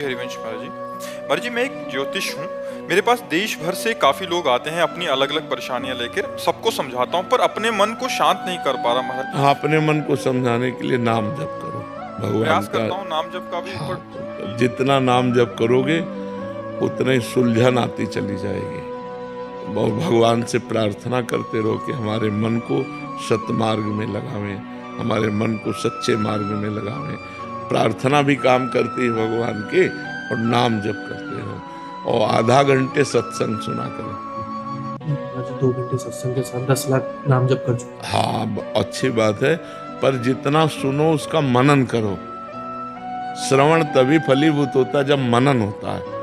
हरिवंश महाराज जी। महाराज जी, मैं एक ज्योतिष हूँ। मेरे पास देश भर से काफी लोग आते हैं अपनी अलग अलग परेशानियां लेकर। सबको समझाता हूँ पर अपने मन को शांत नहीं कर पा रहा महाराज। हाँ, अपने मन को समझाने के लिए नाम जप करो भगवान प्रयास का। करता हूँ नाम जप का भी, हाँ, पर तो जितना नाम जप करोगे उतना ही सुलझन आती चली जाएगी। और भगवान से प्रार्थना करते रहो कि हमारे मन को सतमार्ग में लगावें, हमारे मन को सच्चे मार्ग में लगावें। प्रार्थना भी काम करती है भगवान के, और नाम जप करते रहो, और आधा घंटे सत्संग सुना करो। आज 2 घंटे सत्संग के साथ 10 लाख नाम जप कर चुका। हाँ, अच्छी बात है, पर जितना सुनो उसका मनन करो। श्रवण तभी फलीभूत होता है जब मनन होता है,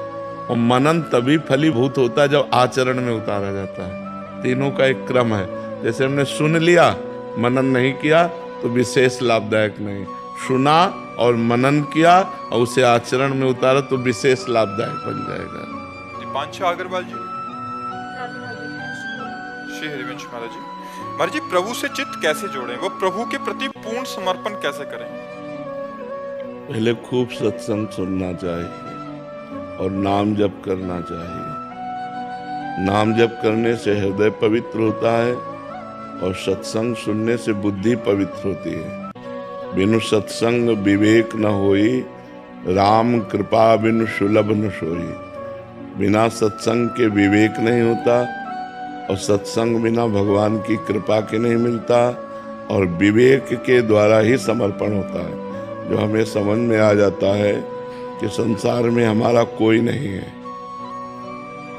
और मनन तभी फलीभूत होता है जब आचरण में उतारा जाता है। तीनों का एक क्रम है। जैसे हमने सुन लिया, मनन नहीं किया तो विशेष लाभदायक नहीं। सुना और मनन किया और उसे आचरण में उतारा तो विशेष लाभदायक बन जाएगा। दीपांशा अग्रवाल जी। श्री हरिवंश महाराज जी। महाराज जी, प्रभु से चित्त कैसे जोड़ें, वो प्रभु के प्रति पूर्ण समर्पण कैसे करें? पहले खूब सत्संग सुनना चाहिए और नाम जप करना चाहिए। नाम जप करने से हृदय पवित्र होता है और सत्संग सुनने से बुद्धि पवित्र होती है। बिनु सत्संग विवेक न होई, राम कृपा बिनु सुलभ न सोई। बिना सत्संग के विवेक नहीं होता, और सत्संग बिना भगवान की कृपा के नहीं मिलता, और विवेक के द्वारा ही समर्पण होता है। जो हमें समझ में आ जाता है कि संसार में हमारा कोई नहीं है,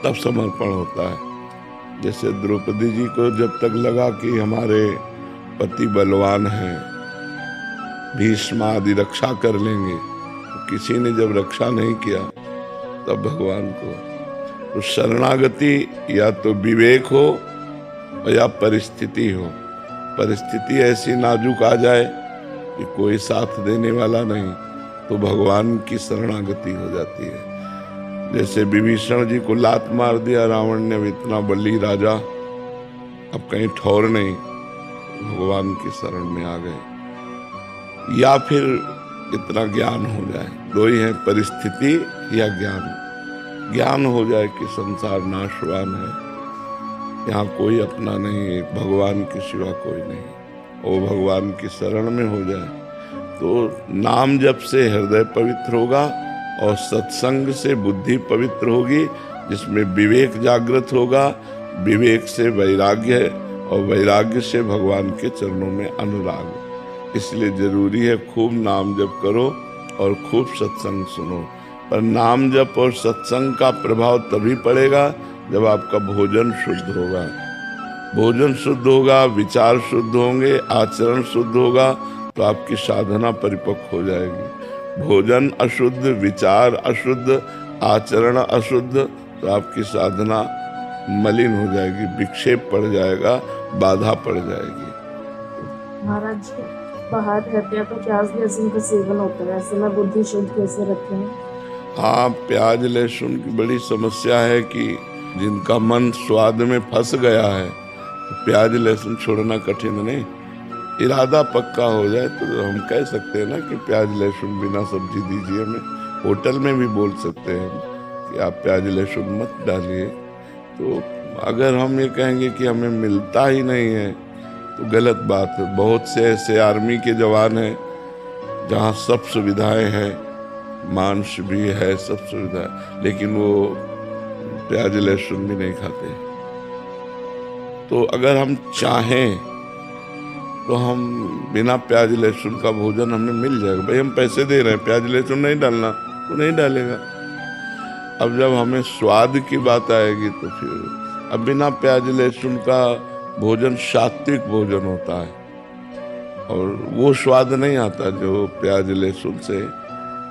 तब समर्पण होता है। जैसे द्रौपदी जी को जब तक लगा कि हमारे पति बलवान हैं, भीष्म आदि रक्षा कर लेंगे, तो किसी ने जब रक्षा नहीं किया तब भगवान को। तो शरणागति या तो विवेक हो या परिस्थिति हो। परिस्थिति ऐसी नाजुक आ जाए कि कोई साथ देने वाला नहीं, तो भगवान की शरणागति हो जाती है। जैसे विभीषण जी को लात मार दिया रावण ने, इतना बली राजा, अब कहीं ठौर नहीं, भगवान की शरण में आ गए। या फिर इतना ज्ञान हो जाए, दो ही है, परिस्थिति या ज्ञान। ज्ञान हो जाए कि संसार नाशवान है, यहाँ कोई अपना नहीं, एक भगवान के सिवा कोई नहीं, वो भगवान की शरण में हो जाए, तो नाम जप से हृदय पवित्र होगा और सत्संग से बुद्धि पवित्र होगी, जिसमें विवेक जागृत होगा। विवेक से वैराग्य, और वैराग्य से भगवान के चरणों में अनुराग। इसलिए जरूरी है खूब नाम जप करो और खूब सत्संग सुनो। पर नाम जप और सत्संग का प्रभाव तभी पड़ेगा जब आपका भोजन शुद्ध होगा। भोजन शुद्ध होगा, विचार शुद्ध होंगे, आचरण शुद्ध होगा, तो आपकी साधना परिपक्व हो जाएगी। भोजन अशुद्ध, विचार अशुद्ध, आचरण अशुद्ध, तो आपकी साधना मलिन हो जाएगी, विक्षेप पड़ जाएगा, बाधा पड़ जाएगी। महाराज जी, बाहर रहते हैं तो प्याज लहसुन का सेवन होता है, ऐसे में बुद्धि शुद्ध कैसे रखें? हाँ, प्याज लहसुन की बड़ी समस्या है कि जिनका मन स्वाद में फंस गया है, तो प्याज लहसुन छोड़ना कठिन नहीं। इरादा पक्का हो जाए तो हम कह सकते हैं ना कि प्याज लहसुन बिना सब्जी दीजिए हमें। होटल में भी बोल सकते हैं कि आप प्याज लहसुन मत डालिए। तो अगर हम ये कहेंगे कि हमें मिलता ही नहीं है तो गलत बात है। बहुत से ऐसे आर्मी के जवान हैं जहाँ सब सुविधाएं हैं, मांस भी है, सब सुविधा, लेकिन वो प्याज लहसुन भी नहीं खाते। तो अगर हम चाहें तो हम बिना प्याज लहसुन का भोजन हमें मिल जाएगा। भाई हम पैसे दे रहे हैं, प्याज लहसुन नहीं डालना, तो नहीं डालेगा। अब जब हमें स्वाद की बात आएगी तो फिर अब बिना प्याज लहसुन का भोजन सात्विक भोजन होता है, और वो स्वाद नहीं आता जो प्याज लहसुन से,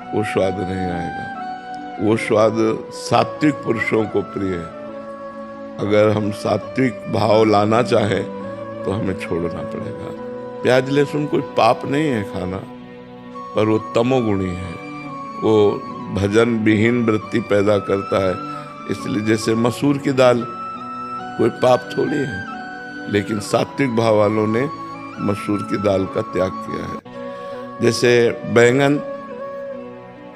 वो स्वाद नहीं आएगा। वो स्वाद सात्विक पुरुषों को प्रिय है। अगर हम सात्विक भाव लाना चाहें तो हमें छोड़ना पड़ेगा। प्याज लहसुन कोई पाप नहीं है खाना, पर वो तमोगुणी है, वो भजन विहीन वृत्ति पैदा करता है। इसलिए जैसे मसूर की दाल कोई पाप थोड़ी है, लेकिन सात्विक भाव वालों ने मसूर की दाल का त्याग किया है। जैसे बैंगन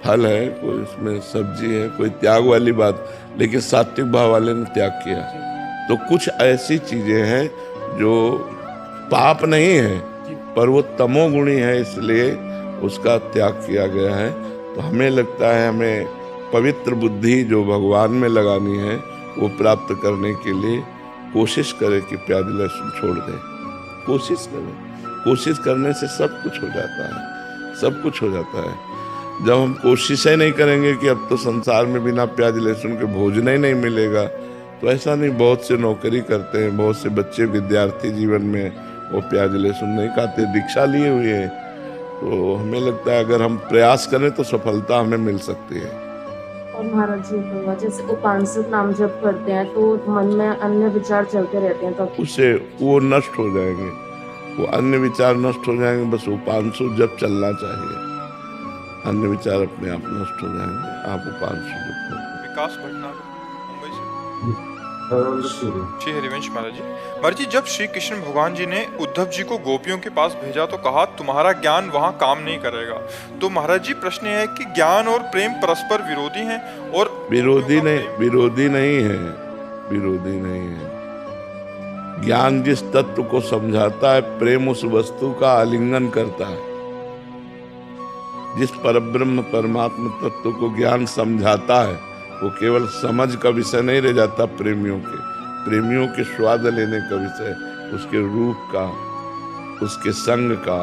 फल है, कोई उसमें सब्जी है, कोई त्याग वाली बात, लेकिन सात्विक भाव वाले ने त्याग किया। तो कुछ ऐसी चीजें हैं जो पाप नहीं है पर वो तमोगुणी है, इसलिए उसका त्याग किया गया है। तो हमें लगता है हमें पवित्र बुद्धि जो भगवान में लगानी है वो प्राप्त करने के लिए कोशिश करें कि प्याज लहसुन छोड़ दें। कोशिश करें, कोशिश करने से सब कुछ हो जाता है, सब कुछ हो जाता है। जब हम कोशिशें नहीं करेंगे कि अब तो संसार में बिना प्याज लहसुन के भोजन ही नहीं मिलेगा, तो ऐसा नहीं। बहुत से नौकरी करते हैं, बहुत से बच्चे विद्यार्थी जीवन में वो प्याज लहसुन नहीं खाते, दीक्षा लिए हुए हैं। तो हमें लगता है अगर हम प्रयास करें तो सफलता हमें मिल सकती है। और महाराज जी कहूँगा, जैसे उपासक नाम जप करते हैं तो मन में अन्य विचार चलते रहते हैं, तो उससे वो नष्ट हो जाएंगे, वो अन्य विचार नष्ट हो जाएंगे। बस उपांशु जप चलना चाहिए, अन्य विचार अपने आप नष्ट हो जाएंगे। आप उपांशु जप करें। विकास भटनागर मुंबई से। श्री हरिवंश महाराज जी, जब श्री कृष्ण भगवान जी ने उद्धव जी को गोपियों के पास भेजा तो कहा तुम्हारा ज्ञान वहाँ काम नहीं करेगा। तो महाराज जी प्रश्न है कि ज्ञान और प्रेम परस्पर विरोधी हैं और विरोधी नहीं है, विरोधी नहीं है। ज्ञान जिस तत्व को समझाता है, प्रेम उस वस्तु का आलिंगन करता है। जिस परब्रह्म परमात्मा तत्व को ज्ञान समझाता है वो केवल समझ का विषय नहीं रह जाता। प्रेमियों के स्वाद लेने का विषय, उसके रूप का, उसके संग का,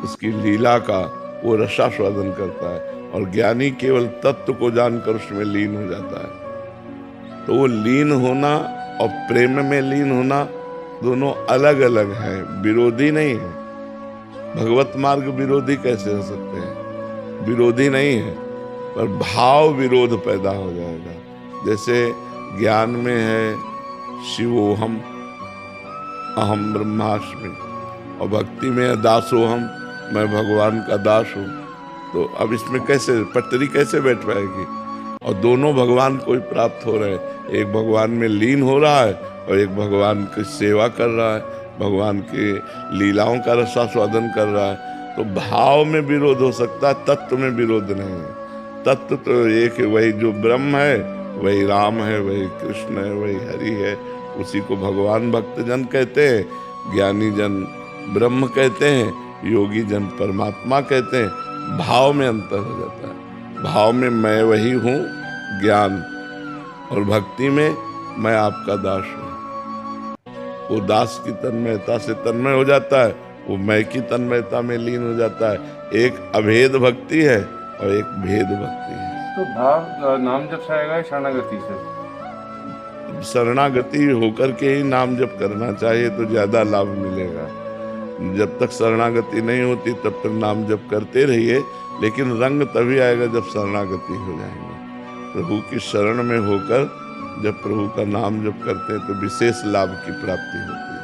उसकी लीला का वो रसास्वादन करता है। और ज्ञानी केवल तत्व को जानकर उसमें लीन हो जाता है। तो वो लीन होना और प्रेम में लीन होना दोनों अलग अलग हैं, विरोधी नहीं है। भगवत मार्ग विरोधी कैसे हो सकते हैं? विरोधी नहीं है, पर भाव विरोध पैदा हो जाएगा। जैसे ज्ञान में है शिवोहम अहम ब्रह्मास्मि, और भक्ति में है दासोहम, मैं भगवान का दास हूँ। तो अब इसमें कैसे पटरी कैसे बैठ पाएगी? और दोनों भगवान को ही प्राप्त हो रहे हैं। एक भगवान में लीन हो रहा है और एक भगवान की सेवा कर रहा है, भगवान की लीलाओं का रसास्वादन कर रहा है। तो भाव में विरोध हो सकता है, तत्व में विरोध नहीं है। तत्व तो एक है, वही जो ब्रह्म है वही राम है, वही कृष्ण है, वही हरि है। उसी को भगवान भक्तजन कहते हैं, ज्ञानी जन ब्रह्म कहते हैं, योगी जन परमात्मा कहते हैं। भाव में अंतर हो जाता है। भाव में मैं वही हूँ ज्ञान, और भक्ति में मैं आपका दास हूँ। वो दास की तन्मयता से तन्मय हो जाता है, वो मैं की तन्मयता में लीन हो जाता है। एक अभेद भक्ति है और एक भेद भक्ति है। तो भाव नाम जप से आएगा शरणागति से? शरणागति होकर के ही नाम जप करना चाहिए तो ज्यादा लाभ मिलेगा। जब तक शरणागति नहीं होती तब तक नाम जप करते रहिए, लेकिन रंग तभी आएगा जब शरणागति हो जाएंगे। प्रभु की शरण में होकर जब प्रभु का नाम जप करते हैं तो विशेष लाभ की प्राप्ति होती है।